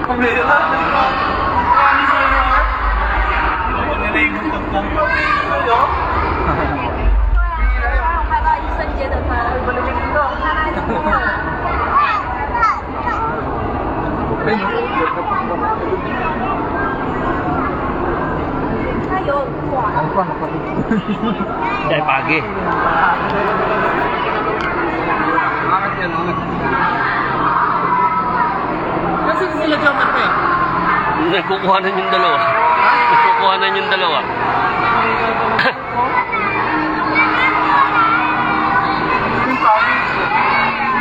Pamela. Promise mo na. Nalaingon ka lang. Sa'yo? Isang dyan at parang Balimig ito. ayun. Ang pa, kapatid. Dahil pagi. Bakit yan? Kasi sila Jomar pa eh. Nagkukuhanan yung dalawa. Nagkukuhanan yung dalawa.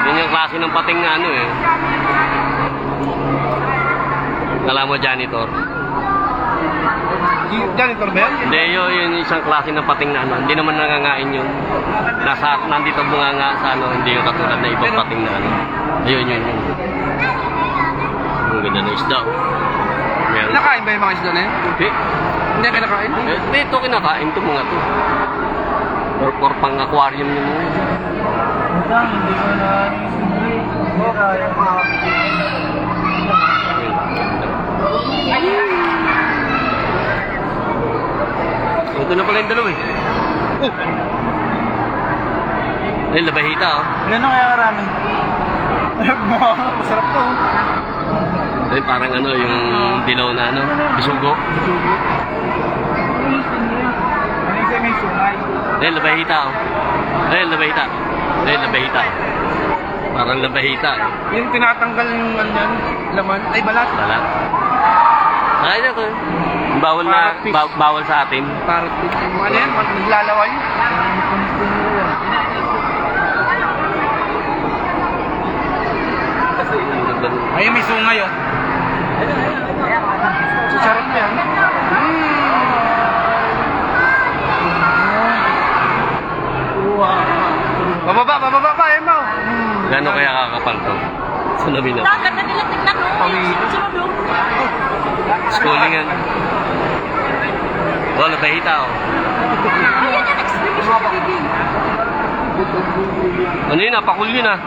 Yun yung klase ng pating na ano eh. Alam mo, janitor? Janitor ba yan? Hindi, yun isang klase ng pating na ano. Hindi naman nangangain yun. Nandito bunganga sa ano, hindi yung katulad na ibang pating na ano. Ayun, yun. Ang ganda ng isda. Meron. Nakain ba yung mga isda na yan? Hindi. Hindi ka nakain? Ito kinakain to mga to. Or pang aquarium yun mo. Hindi ko na kaya Ito na pala yung dalawa eh. Ay, labahita oh. Gano'n kaya karami? Masarap to. Ay, parang ano, yung dilaw na ano, bisugo. Ano yung may sungay? Ay, labahita oh. Ay, labahita. Ay, labahita. Parang labahita. Yung tinatanggal yung ano yan, laman, ay balat. Balat. Ay, na to. Bawal na, bawal sa atin. Parang ano yan, naglalaway. Ayun, may sungay oh. Sarap yan. Bababa pa, Emma. Gano'n kaya kakapal to? Sanabi na. Dagat na nila tignan mo. Sunod mo. Schooling yan. Oh, labahita oh. Ayan yan, exhibition reading. Ano yun ah? Pakul yun ah.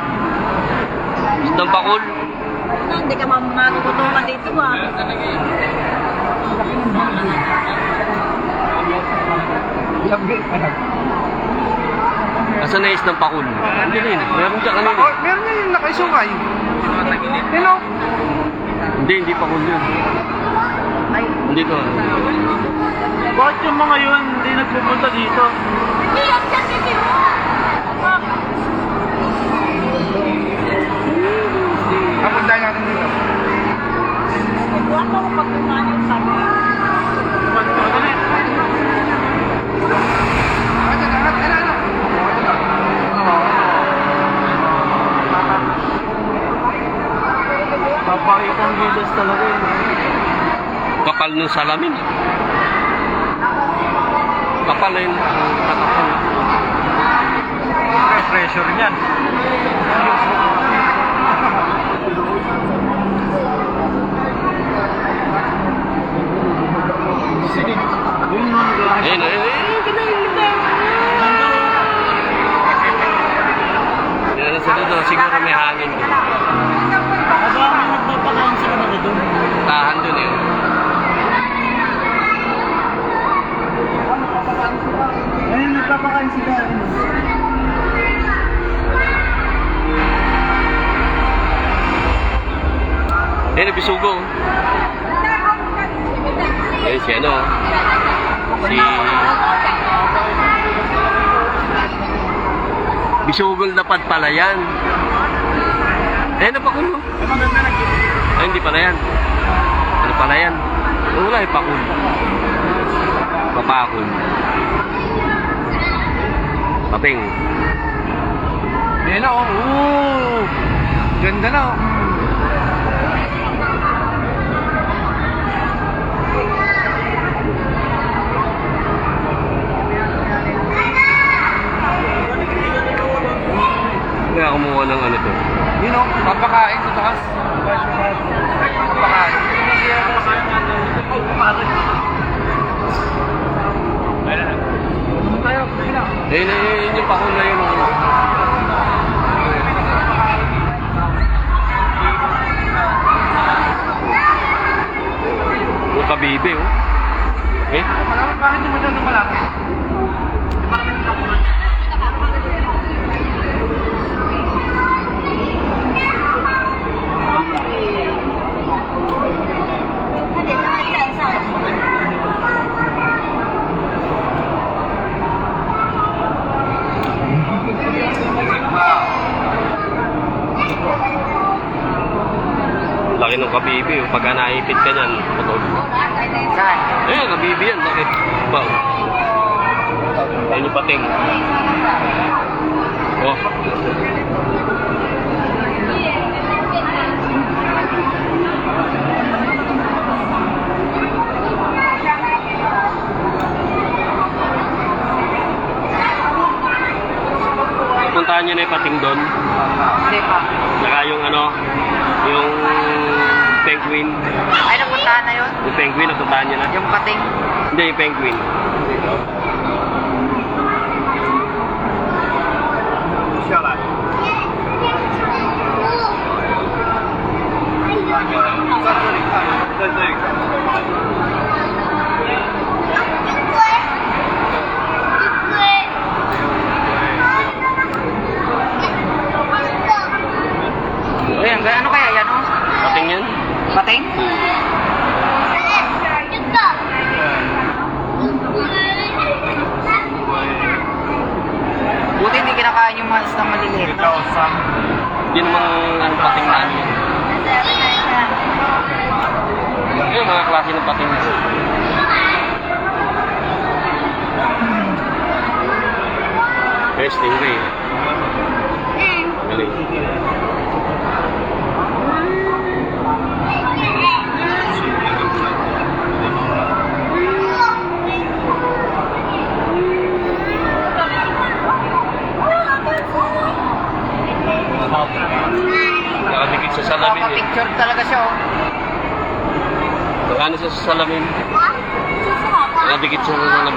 Isdang pakul. Hindi ka magugutuman dito ah. Asan na isdang pakul? Hindi rin. Meron dyan kanina. Oh, meron na yung nakaisungay. Hello? Hindi pakul yun. Hindi to ah. Bakit yung mga yun hindi nagpupunta dito? Hindi yan siya dito. Kapuntahin natin dito. Huwag mo pagkuhan yung sabi. Papakitang gilas talaga yun. Kapal ng salamin. Kapal na yun. Kakapal. Pressure niyan. Ayun, yan na sila doon. Siguro may hangin. Kasama nagpapakain sila na doon. Tahan doon eh. Ayun, nagpapakain sila. Ayun, bisugo. Ayun si ano. Si... Bisugol dapat pala yan. Ayun, napakulo. Ay, hindi pala yan. Ano pala yan? Wala yung pakul. Papakul. Paping. Ayun na, oh. Ganda na, oh. Kaya kumuha ng ano to. Yun, oh. Papakain sa taas. Papakain. Ayun yung pakul na yun. kabibe, oh. Okay? Bakit mo masyadong malapit? Laki ng kabibe, oh. Pagka naipit ka niyan, patol. Saan? Eh, kabibe yan, bakit? Ba? Ayun yung pating. Oh. Puntahan niyo na yung pating doon. Hindi pa. Saka yung ano, yung penguin. Ay, napuntahan na yun? Yung penguin, napuntahan niyo na. Yung pating? Hindi, yung penguin. Siya ka. Uy, ano kaya yan, oh? Pating yan? Pating? Buti hindi kinakain yung mga isang maliliit. Ikaw, Sam. Hindi namang ano, pating na ano yan. Yung mga klase ng pating. Eh, stingray. Galing. Nakadikit sa salamin eh. Picture talaga siya, oh. Nakano sa salamin. Nakadikit sa salamin.